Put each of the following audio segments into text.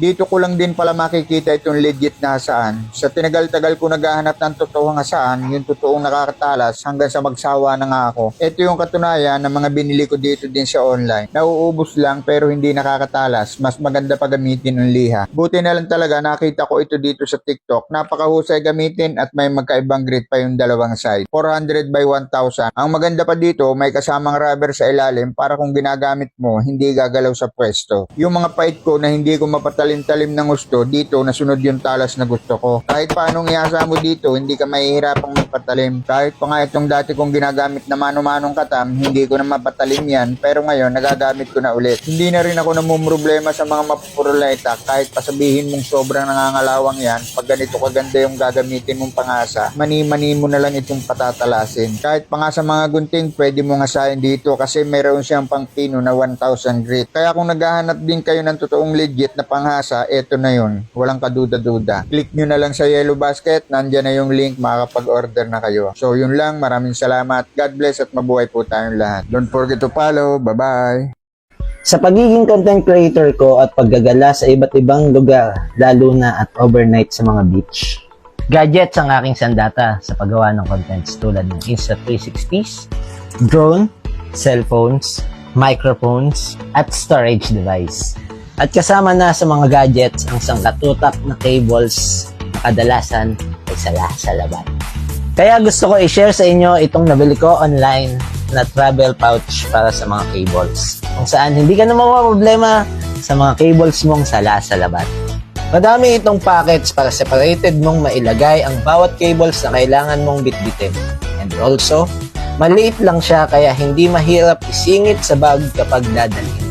Dito ko lang din pala makikita itong legit na hasaan. Sa tinagal-tagal ko naghahanap ng totoong hasaan, yung totoong nakakatalas hanggang sa magsawa na nga ako. Ito yung katunayan ng mga binili ko dito din sa online. Nauubos lang pero hindi nakakatalas. Mas maganda pa gamitin ng liha. Buti na lang talaga nakita ko ito dito sa TikTok. Napakahusay gamitin at may magkaibang grade pa yung dalawang side. 400 by 1,000. Ang maganda pa dito, may kasamang rubber sa ilalim para kung ginagamit mo, hindi gagalaw sa pwesto. Yung mga pait ko na hindi ko mapatalim-talim ng gusto, dito nasunod yung talas na gusto ko. Kahit paanong ihasa mo dito, hindi ka mahihirapang magpatalim. Kahit pa nga itong dati kong ginagamit na mano-manong katam, hindi ko na mapatalim yan, pero ngayon nagagamit ko na ulit. Hindi na rin ako namumroblema sa mga mapupuruleta kahit pasabihin mong sobrang nangangalawang yan. Pag ganito kaganda yung gagamitin mong pangasa, mani-mani mo na lang itong patatalasin. Kahit pa nga sa mga gunting, pwede mo ngasahin dito kasi meron siyang pang pino na 1,000 grit. Kaya kung naghahanap din kayo ng totoong legit na panghasa, eto na yun. Walang kaduda-duda. Click nyo na lang sa Yellow Basket, nandyan na yung link, makakapag-order na kayo. So yun lang, maraming salamat. God bless at mabuhay po tayong lahat. Don't forget to follow. Bye-bye! Sa pagiging content creator ko at paggagala sa iba't ibang lugar, lalo na at overnight sa mga beach, gadgets ang aking sandata sa paggawa ng contents tulad ng Insta360s, drone, cellphones, microphones, at storage device. At kasama na sa mga gadgets ang sangkatutak na cables na kadalasan ay sala sa laban. Kaya gusto ko i-share sa inyo itong nabili ko online na travel pouch para sa mga cables. Kung saan hindi ka na problema sa mga cables mong sala sa laban. Madami itong packets para separated mong mailagay ang bawat cables na kailangan mong bitbitin. And also, maliit lang siya kaya hindi mahirap isingit sa bag kapag dadalhin.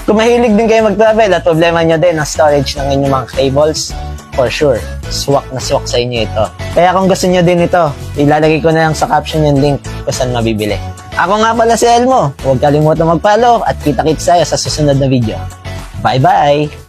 Kung mahilig din kayo mag-travel at problema nyo din ang storage ng inyong mga cables, for sure, swak na swak sa inyo ito. Kaya kung gusto nyo din ito, ilalagay ko na lang sa caption yung link kung saan mabibili. Ako nga pala si Elmo. Huwag kalimutan mag-follow at kita-kits tayo sa susunod na video. Bye-bye!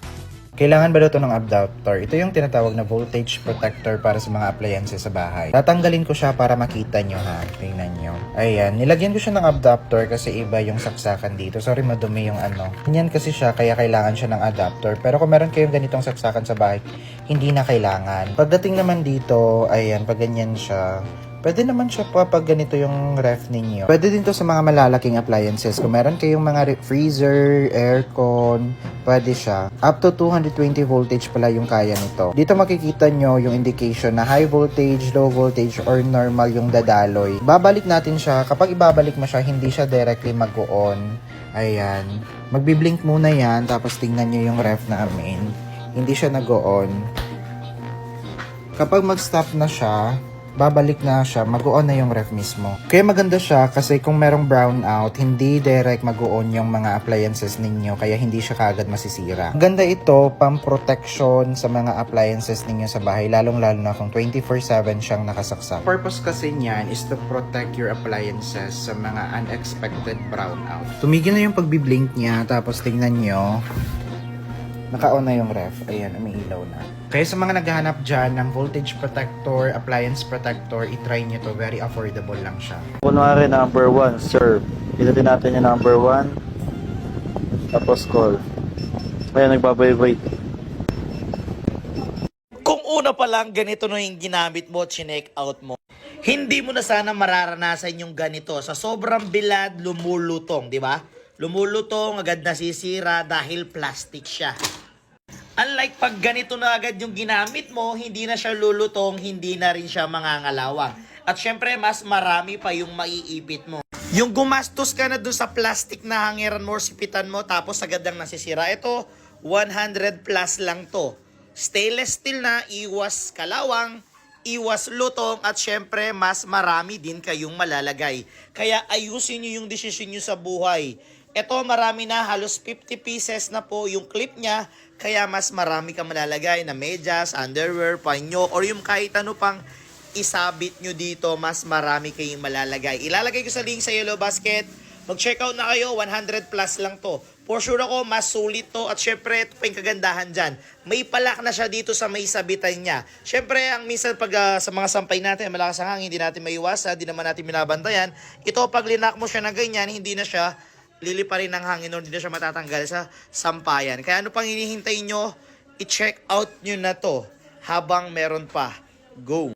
Kailangan ba daw ito ng adapter? Ito yung tinatawag na voltage protector para sa mga appliances sa bahay. Tatanggalin ko siya para makita nyo ha. Tingnan nyo. Ayan, nilagyan ko siya ng adapter kasi iba yung saksakan dito. Sorry, madumi yung ano. Ganyan kasi siya, kaya kailangan siya ng adapter. Pero kung meron kayong ganitong saksakan sa bahay, hindi na kailangan. Pagdating naman dito, ayan, pag ganyan siya, pwede naman siya pag ganito yung ref ninyo. Pwede din to sa mga malalaking appliances. Kung meron kayong mga freezer, aircon, pwede siya. Up to 220 voltage pala yung kaya nito. Dito makikita nyo yung indication na high voltage, low voltage, or normal yung dadaloy. Babalik natin siya. Kapag ibabalik mo siya, hindi siya directly mag-on. Ayan. Magbiblink muna yan, tapos tingnan nyo yung ref namin. Hindi siya nag-on. Kapag mag-stop na siya, babalik na siya, mag-on na yung ref mismo. Kaya maganda siya kasi kung merong brownout, hindi direct mag-on yung mga appliances ninyo, kaya hindi siya kaagad masisira. Maganda ito, pang-protection sa mga appliances ninyo sa bahay, lalong-lalo na kung 24/7 siyang nakasaksak. Purpose kasi niyan is to protect your appliances sa mga unexpected brownout. Tumigil na yung pagbiblink niya, tapos tingnan nyo, naka-on na yung ref. Ayan, umiilaw na. Kaya sa mga naghahanap dyan ng voltage protector, appliance protector, itry nyo to. Very affordable lang siya. Kunwari number 1, serve. Pilitin natin yung number 1. Tapos call. Ayan, nagbabibrate. Kung una pa lang ganito na yung ginamit mo, chinek out mo, hindi mo na sana mararanasan yung ganito. Sa sobrang bilad, lumulutong, di ba? Lumulutong, agad nasisira dahil plastic siya. Unlike pag ganito na agad yung ginamit mo, hindi na siya lulutong, hindi na rin siya mangangalawang. At syempre, mas marami pa yung maiipit mo. Yung gumastos ka na dun sa plastic na hangiran mo, sipitan mo, tapos agad ang nasisira. Ito, 100 plus lang to. Stainless steel na, iwas kalawang, iwas lutong, at syempre, mas marami din kayong malalagay. Kaya ayusin nyo yung desisyon nyo sa buhay. Ito, marami na, halos 50 pieces na po yung clip niya. Kaya mas marami ka malalagay na medyas, underwear, panyo, or yung kahit ano pang isabit nyo dito, mas marami kayong malalagay. Ilalagay ko sa link sa Yellow Basket. Mag-check out na kayo, 100 plus lang to. For sure ako, mas sulit to. At syempre, ito pa yung kagandahan dyan. May palak na siya dito sa may sabitan niya. Syempre, ang minsan pag sa mga sampay natin, malakas ang hangin, hindi natin maiwasan, hindi naman natin binabantayan. Ito, pag linak mo siya na ganyan, hindi na siya liliparin ng hangin, hindi na siya matatanggal sa sampayan. Kaya ano pang hinihintay nyo? i-check out nyo na to habang meron pa. Go!